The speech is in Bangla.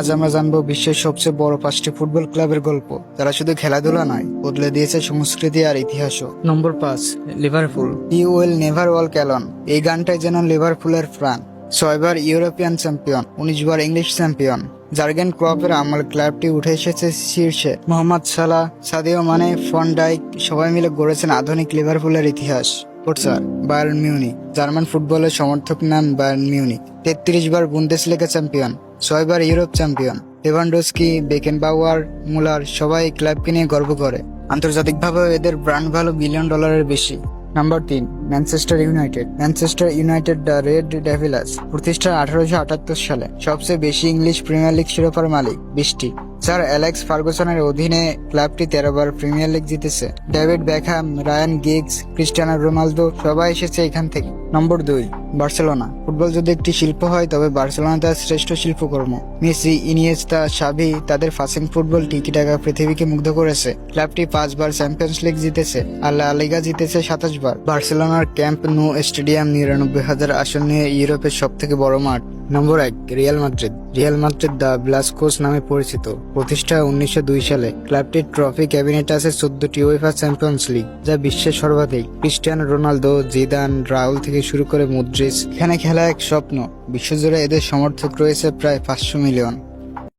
আজ আমরা জানবো বিশ্বের সবচেয়ে বড় 5টি ফুটবল ক্লাবের গল্প, যারা শুধু খেলাধুলা নয়, বদলে দিয়েছে সংস্কৃতি আর ইতিহাসও। নম্বর 5, Liverpool. You will never walk alone. এই গানটাই যেন লিভারপুলের প্রাণ। 6বার ইউরোপিয়ান চ্যাম্পিয়ন, 19বার ইংলিশ চ্যাম্পিয়ন। জার্গেন ক্লপের আমল ক্লাবটি উঠে এসেছে শীর্ষে। Mohamed Salah, Sadio Mane, van Dijk সবাই মিলে গড়েছেন আধুনিক লিভারপুলের ইতিহাস। Bayern Munich. জার্মান ফুটবলের সমর্থক নাম বায়ার্ন মিউনিক। 33বার বুন্দেসলিগা চ্যাম্পিয়ন, 6বার Europe champion. Lewandowski, Beckenbauer, Muller সবাই এই ক্লাবকে নিয়ে গর্ব করে। আন্তর্জাতিকভাবে এদের ব্র্যান্ড ভ্যালু $1 বিলিয়ন বেশি। Number 3, Manchester United. Manchester United the red devils প্রতিষ্ঠা 1878 সালে। সবচেয়ে বেশি ইংলিশ প্রিমিয়ার লিগ শিরোপার মালিক 20টি। স্যার অ্যালেক্স ফার্গুসনের অধীনে ক্লাবটি 13বার প্রিমিয়ার লিগ জিতেছে। David Beckham, Ryan Giggs, Cristiano Ronaldo সবাই এসেছে এখান থেকে। নম্বর 2, বার্সেলোনা। ফুটবল যদি একটি শিল্প হয়, তবে বার্সেলোনা তার শ্রেষ্ঠ শিল্পকর্ম। মেসি, ইনিয়েস্তা, সাভি তাদের ফাসিং ফুটবল টিকি টাকা পৃথিবীকে মুগ্ধ করেছে। ক্লাবটি 5বার চ্যাম্পিয়ন্স লিগ জিতেছে আর লা লিগা জিতেছে 27 বার। বার্সেলোনার ক্যাম্প নো স্টেডিয়াম 99,000 আসন নিয়ে ইউরোপের সবথেকে বড় মাঠ। নম্বর 1, Real Madrid. Real Madrid the Blancos নামে পরিচিত। প্রতিষ্ঠা 1902 সালে। ক্লাবটির ট্রফি ক্যাবিনেটে আছে 14টি উয়েফা চ্যাম্পিয়ন্স লিগ, যা বিশ্বের সর্বাধিক। ক্রিস্টিয়ানো রোনালদো, জিদান, রাউল থেকে শুরু করে মদ্রিচ, এখানে খেলা এক স্বপ্ন। বিশ্বজুড়ে এদের সমর্থক রয়েছে প্রায় 500 মিলিয়ন।